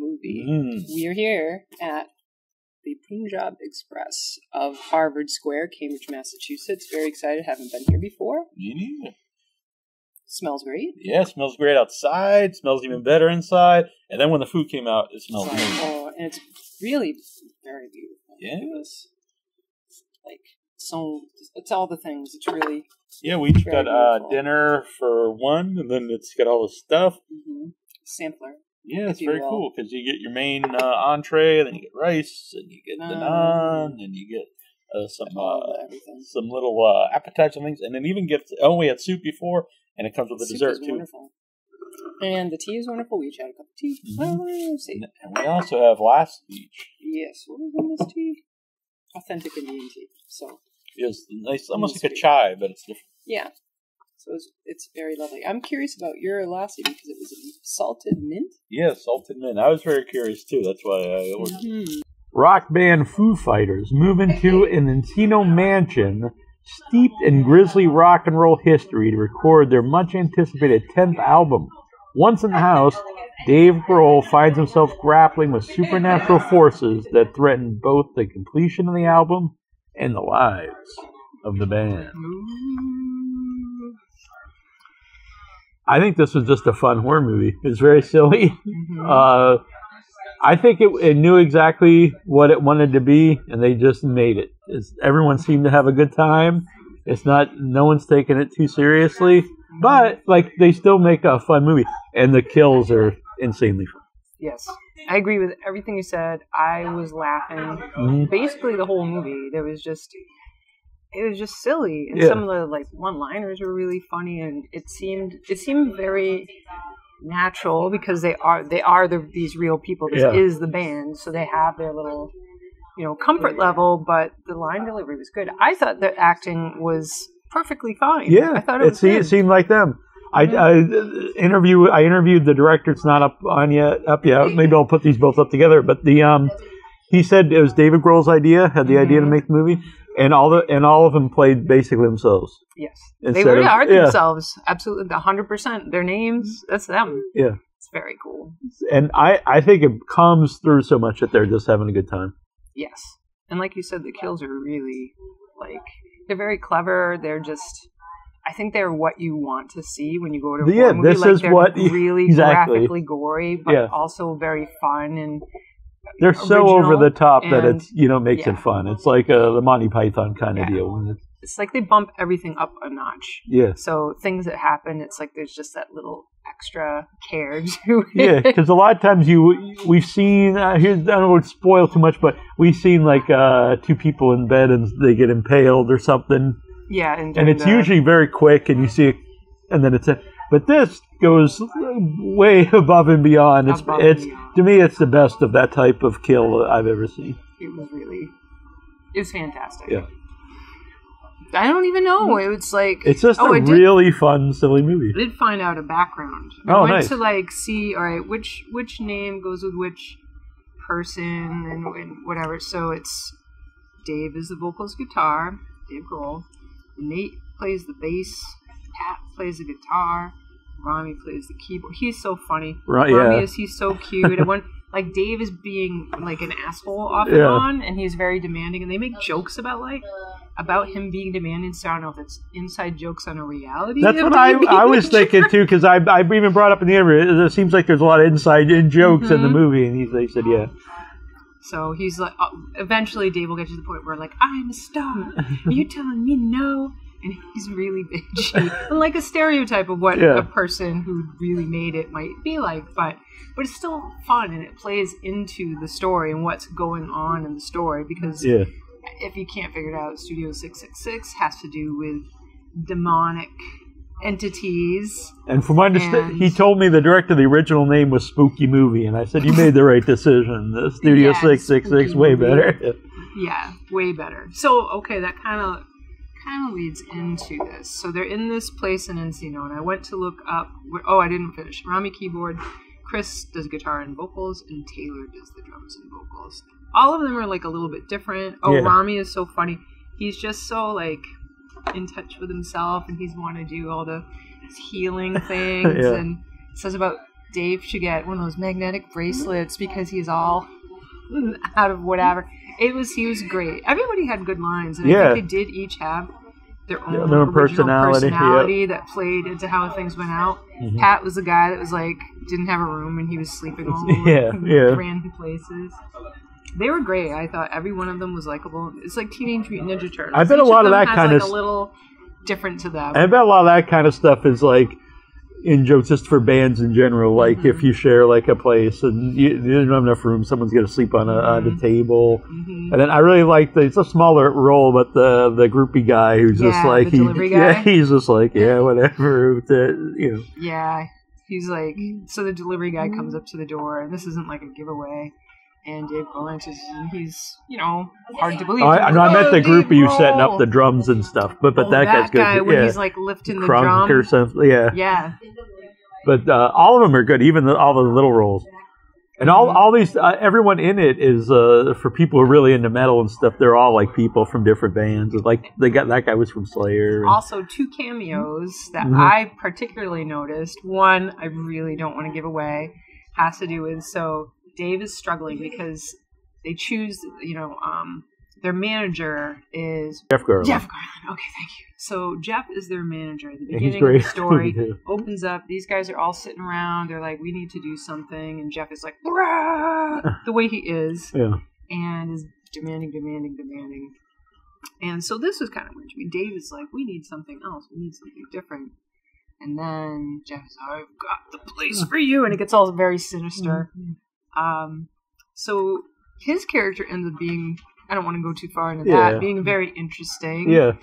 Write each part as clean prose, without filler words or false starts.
movie. We are here at the Punjab Express of Harvard Square, Cambridge, Massachusetts. Very excited. Haven't been here before. Me neither. Smells great. Yeah, it smells great outside. Smells even better inside. And then when the food came out, it smelled good. Oh, and it's really very beautiful. Yeah. So it's all the things. It's really we each got dinner for one, and then it's got all the stuff. Mm-hmm. Sampler. Yeah, it's very cool because you get your main entree, and then you get rice, and you get the naan, and you get some little appetizer things, and then even we had soup before, and it comes with a dessert too. Wonderful. And the tea is wonderful. We each had a cup of tea. Mm-hmm. And we also have last each. Yes, what is in this tea? Authentic Indian tea. So it's nice, almost like a chai, but it's different. Yeah. So it's very lovely. I'm curious about your lassi because it was salted mint. Yeah, salted mint. I was very curious too. That's why I ordered. Mm-hmm. Rock band Foo Fighters move into an Encino mansion steeped in grisly rock and roll history to record their much anticipated 10th album. Once in the house, Dave Grohl finds himself grappling with supernatural forces that threaten both the completion of the album and the lives of the band. I think this was just a fun horror movie. It was very silly. Mm-hmm. I think it knew exactly what it wanted to be, and they just made it. Everyone seemed to have a good time. No one's taking it too seriously, but they still make a fun movie, and the kills are insanely fun. Yes, I agree with everything you said. I was laughing basically the whole movie. It was just silly, and some of the one-liners were really funny, and it seemed very natural because they are these real people. This is the band, so they have their little comfort level, but the line delivery was good. I thought the acting was perfectly fine. Yeah, I thought it seemed like them. I interviewed the director. It's not up yet. Maybe I'll put these both up together. But he said it was David Grohl's idea. Had the idea to make the movie, and all of them played basically themselves. Yes, they really are themselves. Absolutely, 100%. Their names, that's them. Yeah, it's very cool. And I think it comes through so much that they're just having a good time. Yes, and like you said, the kills are really they're very clever. They're just. I think they're what you want to see when you go to a horror movie. This is they're what really graphically gory, but also very fun and they're original, so over the top that it's makes it fun. It's like the Monty Python kind of deal. It's like they bump everything up a notch. Yeah. So things that happen, it's like there's just that little extra care to it. Yeah, because a lot of times we've seen I don't want to spoil too much, but we've seen two people in bed and they get impaled or something. Yeah, and it's usually very quick, and you see it, and then it's but this goes way above and beyond. To me, it's the best of that type of kill I've ever seen. It was fantastic. Yeah. I don't even know. It was it's just a really fun, silly movie. I did find out a background. I went to see, all right, which name goes with which person and whatever. So it's Dave is the vocalist guitar, Dave Grohl. Nate plays the bass, Pat plays the guitar, Rami plays the keyboard. He's so funny. Right, he's so cute. And when Dave is being an asshole off and on, and he's very demanding, and they make jokes about him being demanding. So I don't know if it's inside jokes on a reality. That's what I was thinking too, because I even brought up in the interview. It seems like there's a lot of inside jokes in the movie, and they said So he's eventually Dave will get to the point where I'm a star. Are you telling me no? And he's really bitchy. And a stereotype of what a person who really made it might be like. But it's still fun, and it plays into the story and what's going on in the story. Because if you can't figure it out, Studio 666 has to do with demonic entities. And from my understanding, he told me the director of the original name was Spooky Movie, and I said, you made the right decision. The Studio 666, way better. Yeah, way better. So, that kind of leads into this. So they're in this place in Encino, and I went to look up, I didn't finish. Rami keyboard, Chris does guitar and vocals, and Taylor does the drums and vocals. All of them are a little bit different. Rami is so funny. He's just so in touch with himself, and he's want to do all the healing things. And it says about Dave should get one of those magnetic bracelets because he's all out of whatever. He was great. Everybody had good lines, and I think they did each have their own original personality that played into how things went out. Mm-hmm. Pat was the guy that was like didn't have a room and he was sleeping all over random places. They were great. I thought every one of them was likable. It's like Teenage Mutant Ninja Turtles. I bet a lot of that kind of a little different to them. I bet a lot of that kind of stuff is like in jokes just for bands in general. Like if you share like a place and you don't have enough room, someone's going to sleep on a table. Mm-hmm. And then I really like it's a smaller role, but the groupie guy who's just like the delivery guy. He's just like whatever. Yeah, he's like so the delivery guy comes up to the door, and this isn't like a giveaway. And Dave Grohl enters, and he's, hard to believe. I meant the groupie who's setting up the drums and stuff, but that guy's good. Guy, when he's like lifting the drum or something, yeah. But all of them are good, even all the little roles, and all these everyone in it is for people who are really into metal and stuff. They're all like people from different bands. Like that guy was from Slayer. Also, 2 cameos that I particularly noticed. One I really don't want to give away has to do with Dave is struggling because they choose, their manager is Jeff Grohl. Okay, thank you. So Jeff is their manager. The beginning of the story opens up. These guys are all sitting around. They're like, we need to do something. And Jeff is like, the way he is. Yeah. And is demanding. And so this was kind of weird to me. Dave is like, we need something else. We need something different. And then Jeff is like, I've got the place for you. And it gets all very sinister. So his character ends up being, I don't want to go too far into that, being very interesting. Yeah.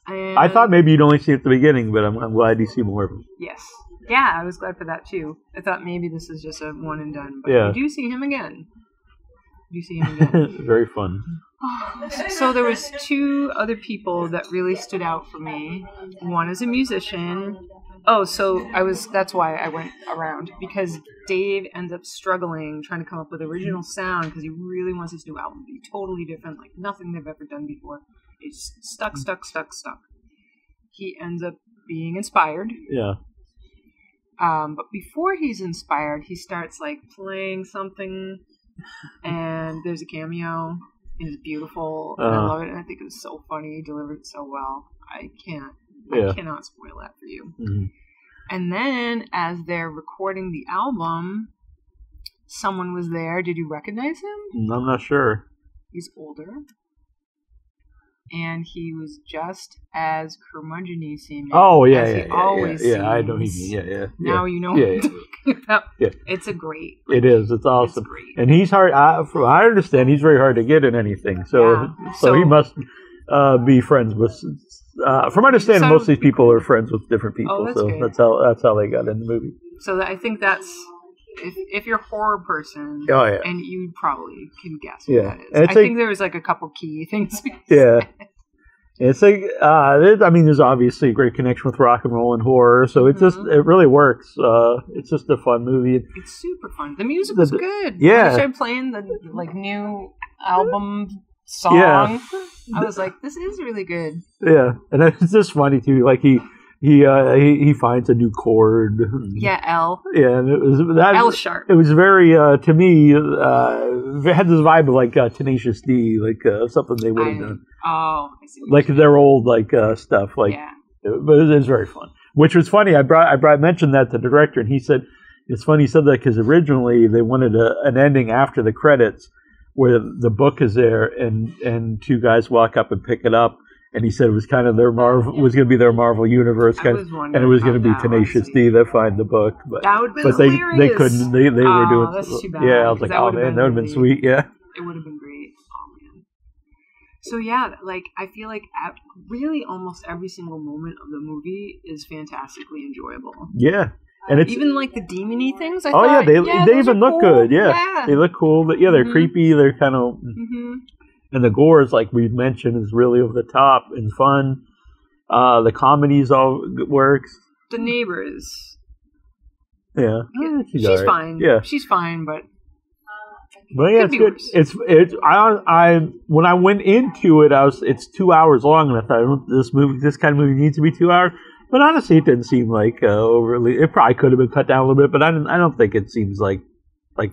And I thought maybe you'd only see it at the beginning, but I'm glad you see more of him. Yes. Yeah, I was glad for that too. I thought maybe this is just a one and done, but you do see him again. Very fun. So there was 2 other people that really stood out for me. One is a musician. That's why I went around, because Dave ends up struggling trying to come up with original sound because he really wants his new album to be totally different, like nothing they've ever done before. It's stuck. He ends up being inspired. Yeah. But before he's inspired, he starts like playing something, and there's a cameo. It's beautiful. And I love it, and I think it was so funny. He delivered it so well. I cannot spoil that for you. Mm-hmm. And then, as they're recording the album, someone was there. Did you recognize him? I'm not sure. He's older. And he was just as curmudgeon-y seeming as he always seems. I know he Now you know what I'm talking about. Yeah. It's great. It is. It's awesome. It's great. And he's hard. From what I understand, he's very hard to get in anything. So he must be friends with. From my understanding, most of these people are friends with different people. That's how they got in the movie. So I think that's. If you're a horror person, and you probably can guess what that is. I think there was like a couple key things. It's like there's obviously a great connection with rock and roll and horror, so it really works. It's just a fun movie. It's super fun. The music was good. Yeah, when they started playing the new album song. I was like, this is really good. Yeah, and it's just funny too. Like he finds a new chord. Yeah, L. Yeah, and it was that L sharp. It was very to me. It had this vibe of like Tenacious D, like something they would have done. Oh, I see. Like their old stuff. But it was very fun. Which was funny. I mentioned that to the director, and he said it's funny. He said that because originally they wanted an ending after the credits where the book is there, and 2 guys walk up and pick it up. And he said it was kind of their Marvel was going to be their Marvel universe, and it was going to be Tenacious D that find the book, but they couldn't. They were doing. That's too bad. Yeah, I was like, oh man, that would have been sweet. Yeah, it would have been great. Oh man. So I feel like really almost every single moment of the movie is fantastically enjoyable. Yeah. And it's even like the demon-y things. I thought, they even look cool. Good. Yeah, they look cool. But they're creepy. They're kind of. And the gore is, like we've mentioned, is really over the top and fun. The comedies all works. The neighbors. Yeah. She's fine. Yeah. She's fine, but it's good. It's when I went into it, it's 2 hours long, and I thought this kind of movie needs to be 2 hours. But honestly, it didn't seem like overly. It probably could have been cut down a little bit, but I don't think it seems like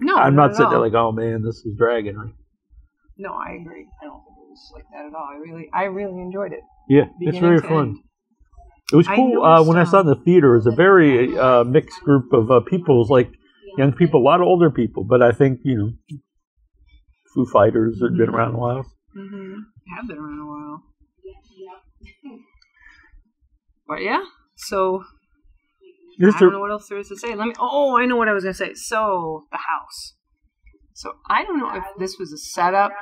no, I'm not sitting there like, oh man, this is dragging. No, I agree. I don't think it was like that at all. I really enjoyed it. Yeah, it's very fun. It was cool when I saw it in the theater. It was a very mixed group of people. It was like young people, a lot of older people. But I think, Foo Fighters have been around a while. Mm-hmm. Have been around a while. But yeah, so I don't know what else there is to say. I know what I was going to say. So, the house. So, I don't know if this was a setup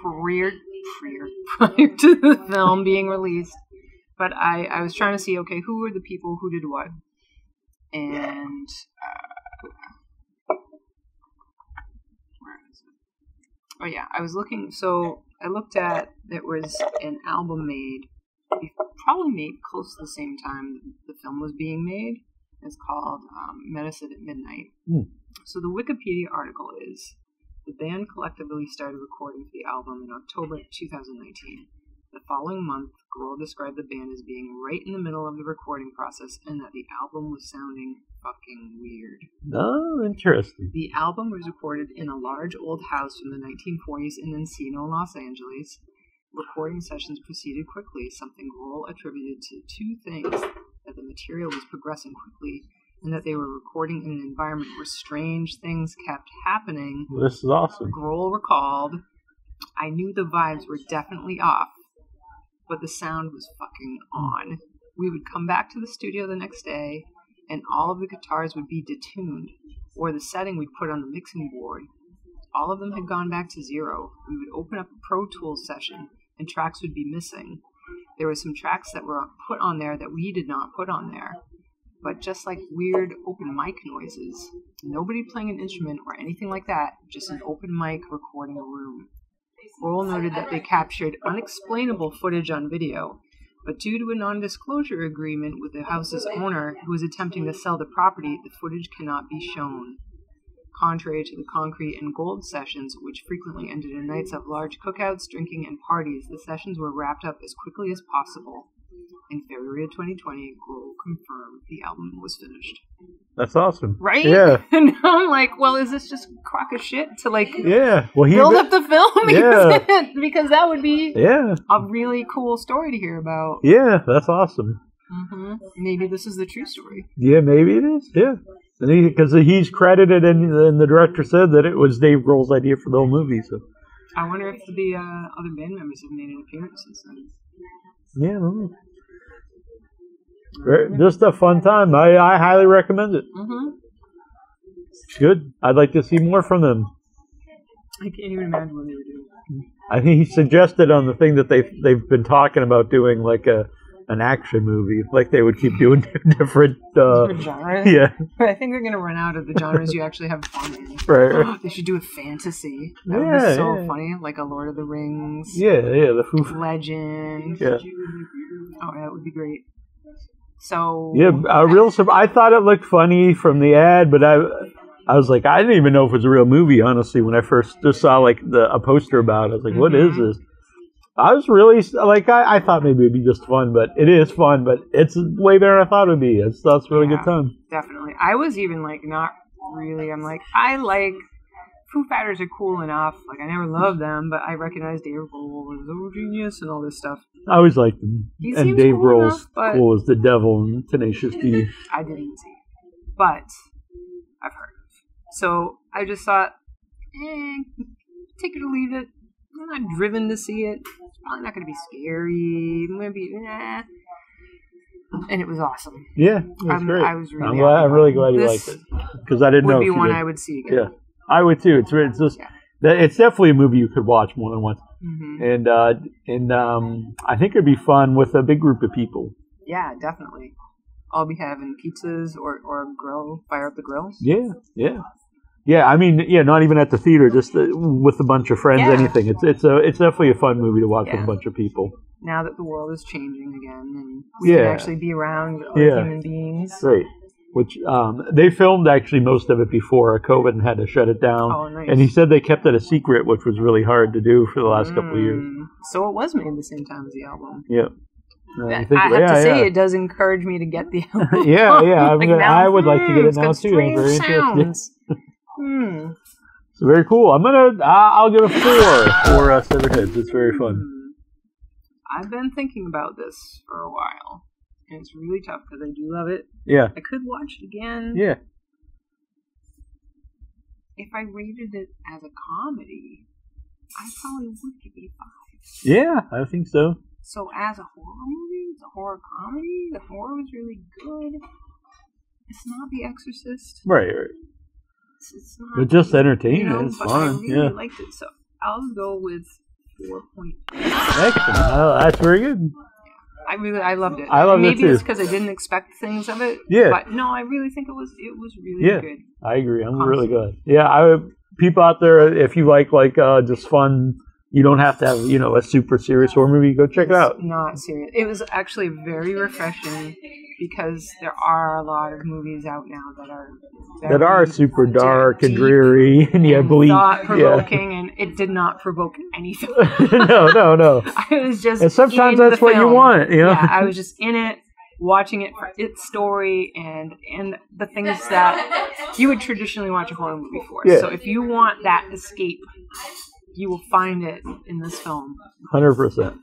prior to the film being released. But I was trying to see, okay, who were the people who did what? And, where is it? Oh yeah, I was looking, so I looked at, there was an album probably made close to the same time the film was being made. It's called Medicine at Midnight. So the Wikipedia article is, the band collectively started recording for the album in October 2019. The following month, Grohl described the band as being right in the middle of the recording process and that the album was sounding fucking weird. Oh, interesting. The album was recorded in a large old house from the 1940s in Encino, Los Angeles. Recording sessions proceeded quickly, something Grohl attributed to two things: that the material was progressing quickly and that they were recording in an environment where strange things kept happening. This is awesome. Grohl recalled, I knew the vibes were definitely off, but the sound was fucking on. We would come back to the studio the next day, and all of the guitars would be detuned, or the setting we'd put on the mixing board. All of them had gone back to zero. We would open up a Pro Tools session, and tracks would be missing. There were some tracks that were put on there that we did not put on there, but just like weird open mic noises. Nobody playing an instrument or anything like that, just an open mic recording a room. Grohl noted that they captured unexplainable footage on video, but due to a non-disclosure agreement with the house's owner, who was attempting to sell the property, the footage cannot be shown. Contrary to the Concrete and Gold sessions, which frequently ended in nights of large cookouts, drinking, and parties, the sessions were wrapped up as quickly as possible. In February of 2020, Grohl confirmed the album was finished. That's awesome. Right? Yeah. And I'm like, well, is this just a crock of shit to well, build up the film? Yeah. Because that would be a really cool story to hear about. Yeah, that's awesome. Mm-hmm. Maybe this is the true story. Yeah, maybe it is. Yeah. Because he's credited, and the director said that it was Dave Grohl's idea for the whole movie. So I wonder if the other band members have made an appearance since then. Yeah, I don't know. Just a fun time. I highly recommend it. Mm-hmm. Good. I'd like to see more from them. I can't even imagine what they would do. I think he suggested on the thing that they've been talking about doing like an action movie. Like they would keep doing different genres. Yeah. I think they're gonna run out of the genres you actually have fun in. Right. They should do a fantasy. That would be so funny, like a Lord of the Rings. Yeah, the Foo Legend. Yeah. Oh, that would be great. So yeah, I thought it looked funny from the ad, but I was like, I didn't even know if it was a real movie. Honestly, when I first just saw like a poster about it, I was like, what is this? I was really like, I thought maybe it'd be just fun, but it is fun, but it's way better than I thought it would be. It's a really good time. Definitely. I was even like, not really. I'm like, I like Foo Fighters are cool enough. Like, I never loved them, but I recognize Dave Grohl as a genius and all this stuff. I always liked him. And Dave Grohl's cool as the devil and Tenacious D. I didn't see it, but I've heard of. So I just thought, take it or leave it. I'm not driven to see it. It's probably not going to be scary. Maybe, And it was awesome. Yeah, it was great. I was really I'm really glad you liked it. Because I didn't know. Would be one I would see again. Yeah, I would too. It's just it's definitely a movie you could watch more than once. Mm-hmm. And I think it'd be fun with a big group of people. Yeah, definitely. I'll be having pizzas or grill, fire up the grills. Yeah. I mean, not even at the theater, just with a bunch of friends. Anything. It's definitely a fun movie to watch with a bunch of people. Now that the world is changing again, and we can actually be around other human beings. Right. Which they filmed actually most of it before COVID and had to shut it down. Oh, nice. And he said they kept it a secret, which was really hard to do for the last couple of years. So it was made at the same time as the album. Yeah. I have to say, it does encourage me to get the album. Yeah. I would like to get it it's now got too. I'm very sounds. interested. It's very cool. I'll give it a 4 for Severed Heads. It's very fun. I've been thinking about this for a while, and it's really tough because I do love it. Yeah. I could watch it again. Yeah. If I rated it as a comedy, I probably would give it a 5. Yeah, I think so. So as a horror movie, it's a horror comedy. The horror was really good. It's not The Exorcist. Right. It's not. But just entertaining. It's but fun. I really liked it, so I'll go with 4.8. Excellent. That's very good. I loved it. I loved it too. Maybe it's because I didn't expect things of it. Yeah. But no, I really think it was really good. I agree. I'm really good. Yeah, people out there, if you like just fun, you don't have to have, a super serious horror movie, go check it out. Not serious. It was actually very refreshing because there are a lot of movies out now that are super dark and dreary and bleak. Thought-provoking, and it did not provoke anything. No. I was just and sometimes that's what you want, Yeah, I was just in it, watching it for its story and the things that you would traditionally watch a horror movie for. Yeah. So if you want that escape, you will find it in this film. 100%. I love it.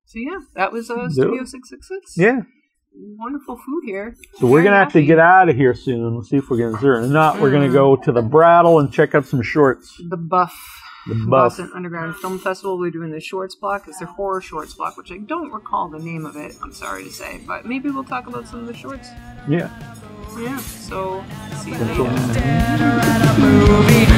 So yeah, that was Studio 666. Yeah. Wonderful food here. So we're going to have to get out of here soon. Let's see if we're going to If not, we're going to go to the Brattle and check out some shorts. The Buff. The Buff. Boston Underground Film Festival. We're doing the shorts block. It's their horror shorts block, which I don't recall the name of it, I'm sorry to say. But maybe we'll talk about some of the shorts. Yeah. Yeah, so see you Until later.